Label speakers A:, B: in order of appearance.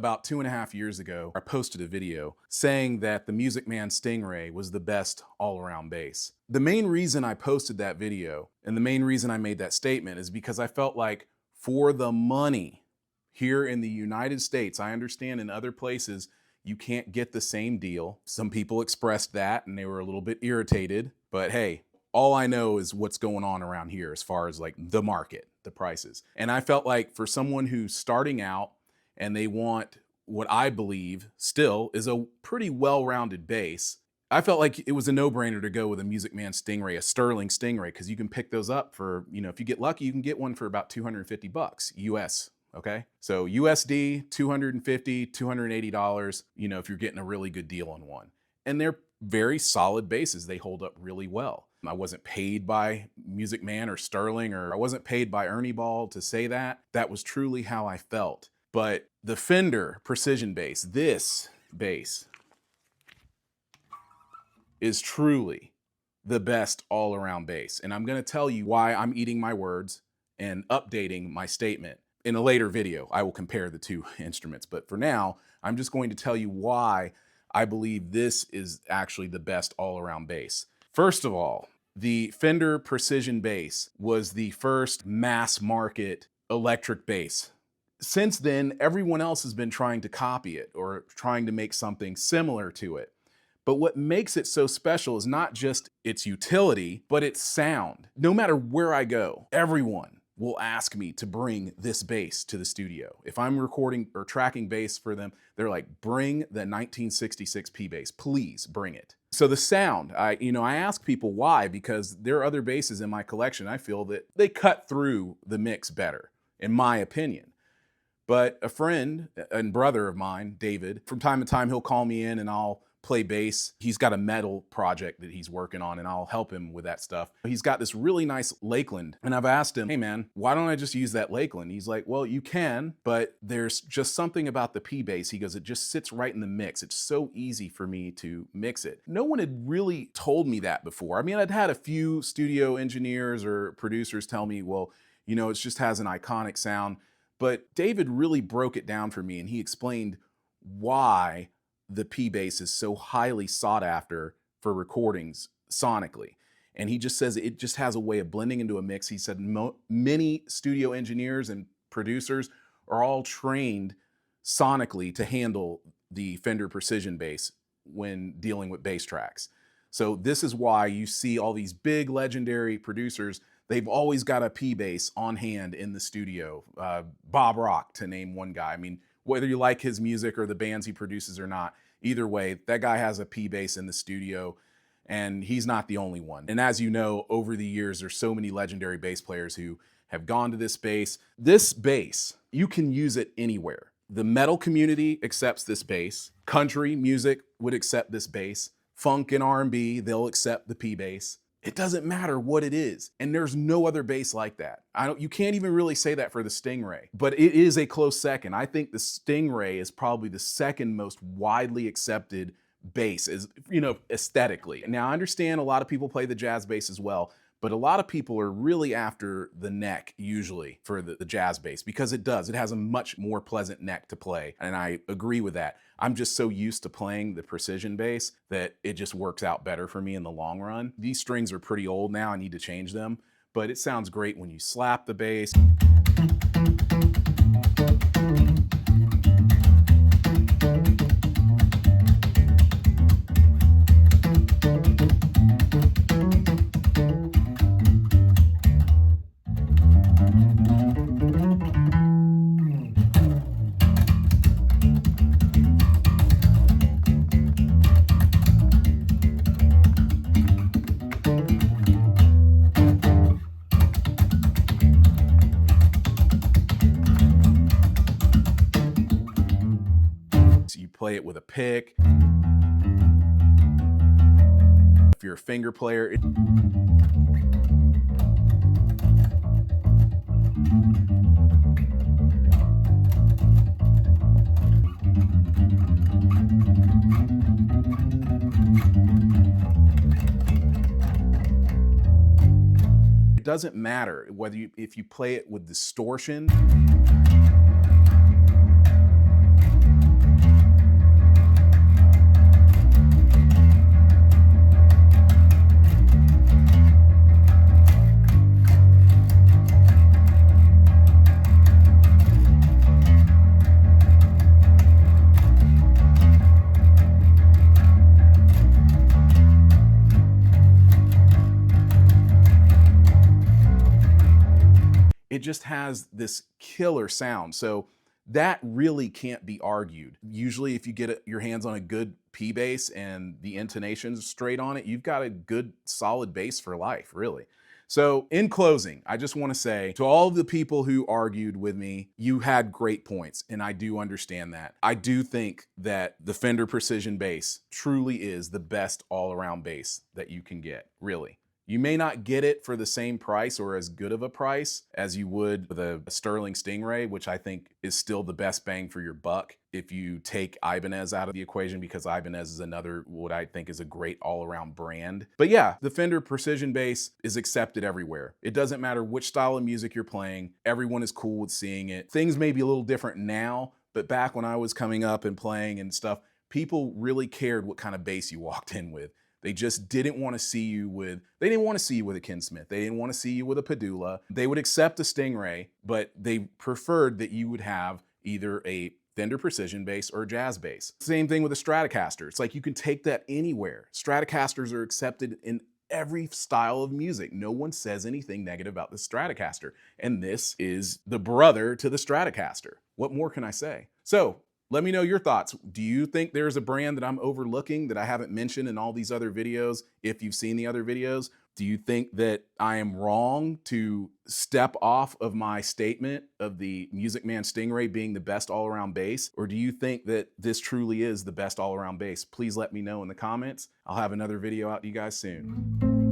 A: about 2.5 years ago, I posted a video saying that the Man StingRay was the best all-around bass. The main reason I posted that video and the main reason I made that statement is because I felt like for the money here in the United States, I understand in other places you can't get the same deal. Some people expressed that and they were a little bit irritated, but hey, all I know is what's going on around here as far as like the market, the prices. And I felt like for someone who's starting out and they want what I believe still is a pretty well-rounded bass, I felt like it was a no-brainer to go with a Man StingRay, a Sterling StingRay, because you can pick those up for, if you get lucky, you can get one for about $250 US. Okay, so USD, $250, $280, if you're getting a really good deal on one. And they're very solid basses. They hold up really well. I wasn't paid by Man or Sterling, or I wasn't paid by Ernie Ball to say that. That was truly how I felt. But the Fender Precision Bass, this bass, is truly the best all-around bass. And I'm gonna tell you why I'm eating my words and updating my statement. In a later video, I will compare the two instruments, but for now, I'm just going to tell you why I believe this is actually the best all-around bass. First of all, the Fender Precision Bass was the first mass market electric bass. Since then, everyone else has been trying to copy it or trying to make something similar to it. But what makes it so special is not just its utility, but its sound. No matter where I go, everyone will ask me to bring this bass to the studio. If I'm recording or tracking bass for them, they're like, bring the 1966 P bass, please bring it. So the sound, I ask people why, because there are other basses in my collection I feel that they cut through the mix better, in my opinion. But a friend and brother of mine, David, from time to time, he'll call me in and I'll play bass. He's got a metal project that he's working on and I'll help him with that stuff. He's got this really nice Lakeland and I've asked him, hey man, why don't I just use that Lakeland? He's like, well, you can, but there's just something about the P bass. He goes, it just sits right in the mix. It's so easy for me to mix it. No one had really told me that before. I mean, I'd had a few studio engineers or producers tell me, well, it just has an iconic sound. But David really broke it down for me and he explained why the P bass is so highly sought after for recordings sonically. And he just says it just has a way of blending into a mix. He said many studio engineers and producers are all trained sonically to handle the Fender Precision Bass when dealing with bass tracks. So this is why you see all these big legendary producers, they've always got a P bass on hand in the studio. Bob Rock, to name one guy. I mean, whether you like his music or the bands he produces or not, either way, that guy has a P bass in the studio and he's not the only one. And as you know, over the years, there's so many legendary bass players who have gone to this bass. This bass, you can use it anywhere. The metal community accepts this bass. Country music would accept this bass. Funk and R&B, they'll accept the P bass. It doesn't matter what it is. And there's no other bass like that. You can't even really say that for the StingRay, but it is a close second. I think the StingRay is probably the second most widely accepted bass, aesthetically. Now I understand a lot of people play the jazz bass as well, but a lot of people are really after the neck usually for the jazz bass because it has a much more pleasant neck to play. And I agree with that. I'm just so used to playing the precision bass that it just works out better for me in the long run. These strings are pretty old now, I need to change them, but it sounds great when you slap the bass. Play it with a pick. If you're a finger player, it doesn't matter whether if you play it with distortion. just has this killer sound. So that really can't be argued. Usually if you get your hands on a good P bass and the intonation's straight on it, you've got a good solid bass for life, really. So in closing, I just want to say to all of the people who argued with me, you had great points, and I do understand that. I do think that the Fender Precision Bass truly is the best all-around bass that you can get, really. You may not get it for the same price or as good of a price as you would with a Sterling StingRay, which I think is still the best bang for your buck if you take Ibanez out of the equation, because Ibanez is another, what I think is a great all-around brand. But yeah, the Fender Precision Bass is accepted everywhere. It doesn't matter which style of music you're playing. Everyone is cool with seeing it. Things may be a little different now, but back when I was coming up and playing and stuff, people really cared what kind of bass you walked in with. They just didn't want to see you with, they didn't want to see you with a Ken Smith. They didn't want to see you with a Padula. They would accept a StingRay, but they preferred that you would have either a Fender Precision Bass or a jazz bass. Same thing with a Stratocaster. It's like you can take that anywhere. Stratocasters are accepted in every style of music. No one says anything negative about the Stratocaster. And this is the brother to the Stratocaster. What more can I say? So, let me know your thoughts. Do you think there's a brand that I'm overlooking that I haven't mentioned in all these other videos? If you've seen the other videos, do you think that I am wrong to step off of my statement of the Man StingRay being the best all-around bass? Or do you think that this truly is the best all-around bass? Please let me know in the comments. I'll have another video out to you guys soon.